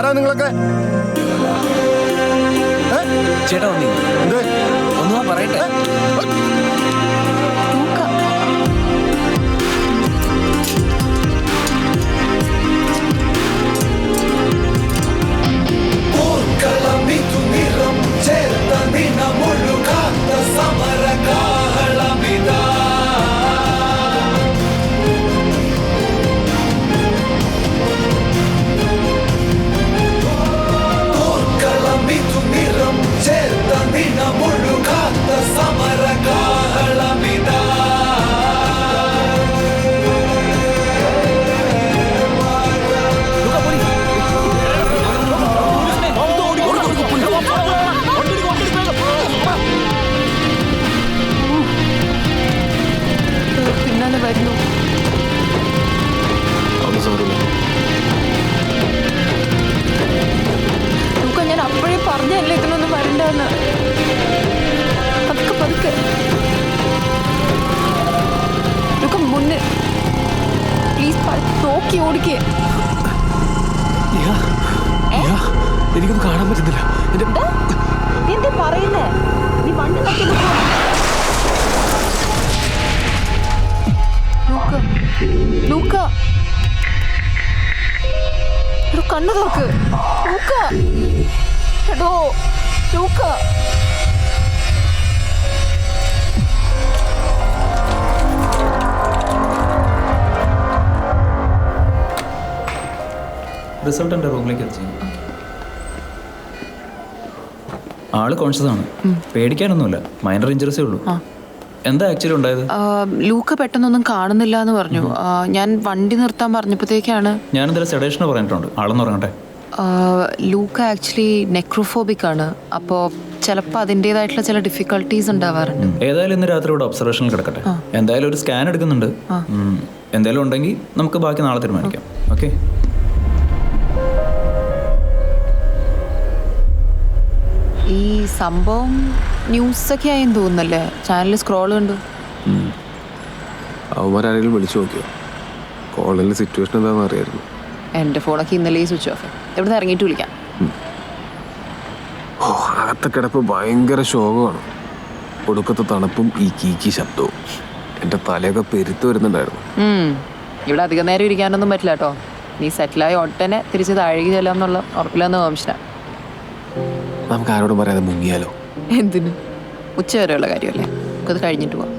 ആരാ നിങ്ങളൊക്കെ? ചേട്ടാ ഒന്നും പറയട്ടെ. ഞാൻ അപ്പോഴേ പറഞ്ഞല്ലേ ഇതിനൊന്നും വരണ്ടെന്ന്. പതുക്കെ പതുക്കെ മുന്നേ പ്ലീസ് നോക്കി ഓടിക്കേ. എനിക്കൊന്നും കാണാൻ പറ്റുന്നില്ല. എന്താ പറയുന്നേ? നീ വണ്ടി കണ്ണു നോക്ക്. എടോ ലൂക്ക, റിസൾട്ട് എൻ്റെ റൂമിലേക്ക് എത്തിച്ചു. ആള് കോൺഷ്യസ് ആണ്, പേടിക്കാനൊന്നുമില്ല. മൈനർ ഇഞ്ചുറീസേ ഉള്ളൂ. എന്താ ആക്ച്വലി ഉണ്ടായത്? ലൂക്ക പെട്ടെന്നൊന്നും കാണുന്നില്ല എന്ന് പറഞ്ഞു. ഞാൻ വണ്ടി നിർത്താൻ പറഞ്ഞപ്പോഴത്തേക്കാണ്. ഞാൻ എന്തായാലും സെഡേഷന് പറഞ്ഞിട്ടുണ്ട്, ആളെന്ന് ഉറങ്ങട്ടെ. ലൂക്ക ആക്ച്വലി നെക്രോഫോബിക് ആണ്. അപ്പോൾ ചിലപ്പോൾ അതിൻ്റെതായിട്ടുള്ള ചില ഡിഫിക്കൽട്ടീസ് ഉണ്ടാവാറുണ്ട്. ഏതായാലും ഇന്ന് രാത്രി ഇവിടെ ഒബ്സർവേഷനിൽ കിടക്കട്ടെ. എന്തായാലും ഒരു സ്കാൻ എടുക്കുന്നുണ്ട്. എന്തായാലും ഉണ്ടെങ്കിൽ നമുക്ക് ബാക്കി നാളെ തീരുമാനിക്കാം. ഓക്കെ. ഈ സംഭവം ന്യൂസൊക്കെ ആയെന്ന് തോന്നുന്നല്ലേ? ചാനലിൽ സ്ക്രോൾ കണ്ടു. അവന്മാരാരെങ്കിലും വിളിച്ചു നോക്കിയോ? കോളേജിലെ സിറ്റുവേഷൻ എന്താണെന്ന് അറിയായിരുന്നു. എൻ്റെ ഫോണൊക്കെ ഇന്നലെ സ്വിച്ച് ഓഫ്. എവിടെ നിന്ന് ഇറങ്ങിയിട്ട് വിളിക്കാം. അകത്തെ കിടപ്പ് ഭയങ്കര ശോകമാണ്. ഒടുക്കത്തെ തണുപ്പും ഈ കീക്കി ശബ്ദവും എൻ്റെ തലയൊക്കെ പെരുത്ത് വരുന്നുണ്ടായിരുന്നു. ഇവിടെ അധികം നേരം ഇരിക്കാനൊന്നും പറ്റില്ല കേട്ടോ. നീ സെറ്റിലായി ഒട്ടനെ തിരിച്ച് താഴേക്ക് ചെല്ലാമെന്നുള്ള ഉറപ്പില്ലെന്ന് വംശന. നമുക്ക് ആരോടും പറയാതെ മുങ്ങിയാലോ? എന്തിനു? ഉച്ച വരെയുള്ള കാര്യമല്ലേ, നമുക്കത് കഴിഞ്ഞിട്ട് പോവാം.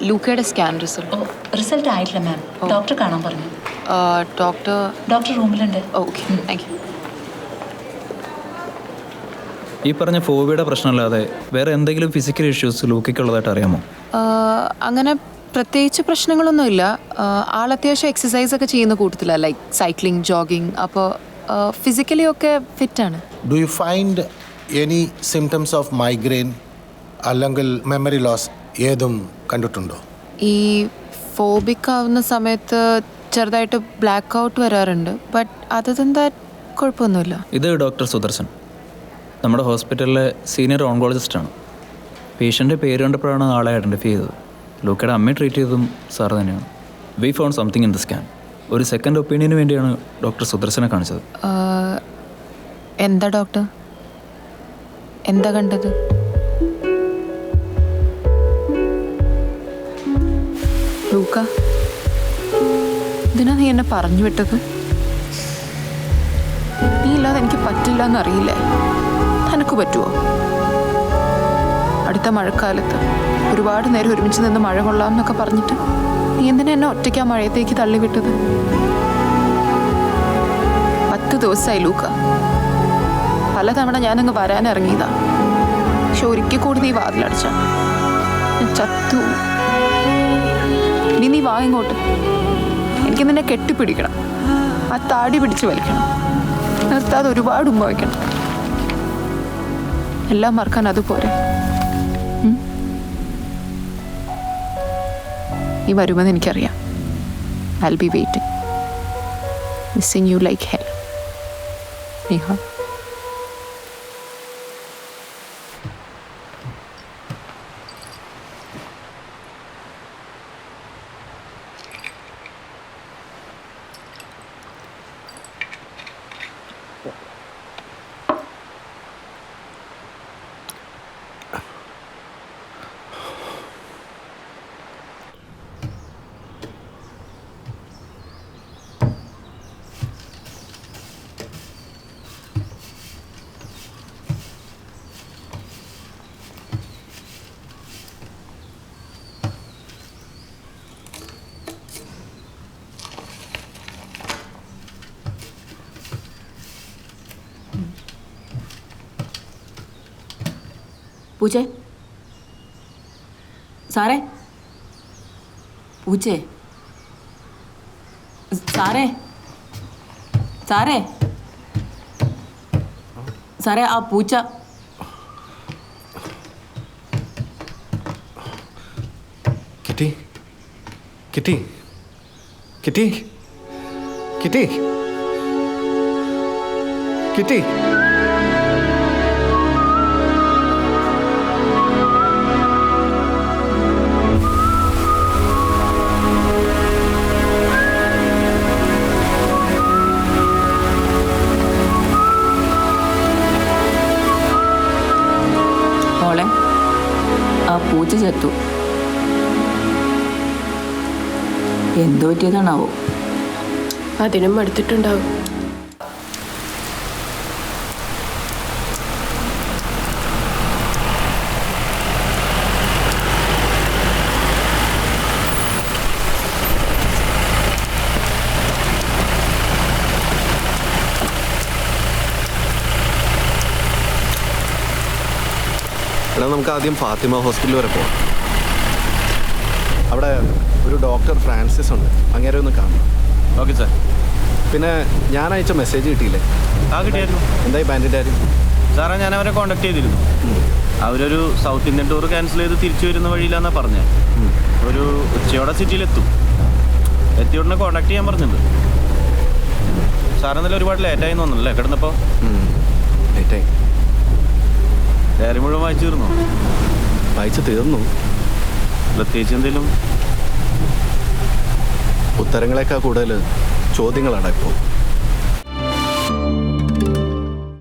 ലൂക്കയുടെ സ്കാൻ റിസൾട്ട് ആയിട്ടില്ല മാം. ഡോക്ടർ കാണാൻ പറഞ്ഞു. ഡോക്ടർ റൂമിലുണ്ട്. Okay, thank you. ഈ പറഞ്ഞ ഫോബിയുടെ പ്രശ്നമല്ലാതെ വേറെ എന്തെങ്കിലും ഫിസിക്കൽ ഇഷ്യൂസ് ലൂക്കയ്ക്കുള്ളതായിട്ട് അറിയാമോ? അങ്ങനെ പ്രത്യേകിച്ച് പ്രശ്നങ്ങളൊന്നുമില്ല. ആൾ അത്യാവശ്യം എക്സസൈസ് ഒക്കെ ചെയ്യുന്ന കൂട്ടത്തിലാണ്, ലൈക്ക് സൈക്ലിംഗ്, ജോഗിങ്. അപ്പോൾ ഫിസിക്കലി ഒക്കെ ഫിറ്റാണ്. Do you find any symptoms of migraine അല്ലെങ്കിൽ മെമ്മറി ലോസ് ഏതും കണ്ടിട്ടുണ്ടോ? ഈ ഫോബിക് ആവുന്ന സമയത്ത് ചെറുതായിട്ട് ബ്ലാക്ക് ഔട്ട് വരാറുണ്ട്. ബട്ട് അതെന്താ കുഴപ്പമൊന്നുമില്ല. ഇത് ഡോക്ടർ സുദർശൻ, നമ്മുടെ ഹോസ്പിറ്റലിലെ സീനിയർ ഓൺകോളജിസ്റ്റാണ്. പേഷ്യൻ്റെ പേര് കണ്ടപ്പോഴാണ് ആളെ ഐഡൻറ്റിഫൈ ചെയ്തത്. ലൂക്കയുടെ അമ്മയെ ട്രീറ്റ് ചെയ്തതും സാർ തന്നെയാണ്. V found something in the scan. ഒരു സെക്കൻഡ് ഒപ്പീനിയന് വേണ്ടിയാണ് ഡോക്ടർ സുദർശനെ കാണിച്ചത്. എന്താ ഡോക്ടർ, എന്താ കണ്ടത്? ലൂക്ക, ഇതിനാ നീ എന്നെ പറഞ്ഞു വിട്ടത്? നീ ഇല്ലാതെ എനിക്ക് പറ്റില്ല എന്നറിയില്ലേ? നിനക്ക് പറ്റുമോ? അടുത്ത മഴക്കാലത്ത് ഒരുപാട് നേരം ഒരുമിച്ച് നിന്ന് മഴ കൊള്ളാമെന്നൊക്കെ പറഞ്ഞിട്ട് നീ എന്തിനാ എന്നെ ഒറ്റയ്ക്ക് ആ മഴയത്തേക്ക് തള്ളിവിട്ടത്? 10 ദിവസമായി ലൂക്ക. പലതവണ ഞാനങ്ങ് വരാനിറങ്ങിയതാ. പക്ഷെ ഒരിക്കൽ കൂടി നീ വാതിലടച്ച ചത്തു. ഇനി നീ വാ ഇങ്ങോട്ട്. എനിക്ക് നിന്നെ കെട്ടിപ്പിടിക്കണം, ആ താടി പിടിച്ച് വലിക്കണം, നിർത്താതെ ഒരുപാട് ഉമ്മ വയ്ക്കണം. എല്ലാം മറക്കാൻ അതുപോലെ. നീ വരുമെന്ന് എനിക്കറിയാം. I'll be waiting. Missing you like hell. Neha. പൂച്ചേ, സാറേ, പൂച്ചേ, സാറേ, സാറേ, സാറേ, ആ പൂച്ച. Kitty, kitty, kitty, kitty, kitty. മോളെ, ആ പൂച്ച ചത്തു. എന്തോ പറ്റിയതാണാവോ? അതിനും അടുത്തിട്ടുണ്ടാവും. എടാ, നമുക്ക് ആദ്യം ഫാത്തിമ ഹോസ്പിറ്റൽ വരെ പോകാം. അവിടെ ഒരു ഡോക്ടർ ഫ്രാൻസിസ് ഉണ്ട്, അങ്ങേരെ ഒന്ന് കാണണം. Okay sir. പിന്നെ ഞാൻ അയച്ച മെസ്സേജ് കിട്ടിയില്ലേ? ആ, കിട്ടിയായിരുന്നു. എന്തായി ബാൻഡിൻ്റെ കാര്യം? സാറേ, ഞാൻ അവരെ കോൺടാക്ട് ചെയ്തിരുന്നു. അവരൊരു സൗത്ത് ഇന്ത്യൻ ടൂർ ക്യാൻസൽ ചെയ്ത് തിരിച്ചു വരുന്ന വഴിയിലാന്നാണ് പറഞ്ഞത്. ഒരു ഉച്ചയോടെ സിറ്റിയിലെത്തും. എത്തിയ ഉടനെ കോൺടാക്ട് ചെയ്യാൻ പറഞ്ഞിട്ടുണ്ട്. സാറെന്നാലും ഒരുപാട് ലേറ്റായി തോന്നുന്നല്ലേ കിടന്നപ്പോൾ? ലേറ്റായി. ഡയറി മുഴുവൻ വായിച്ചു തീർന്നു? വായിച്ചു തീർന്നു. പ്രത്യേകിച്ച് എന്തെങ്കിലും ഉത്തരങ്ങളെക്കാൾ കൂടുതൽ ചോദ്യങ്ങളാണ് ഇപ്പോൾ.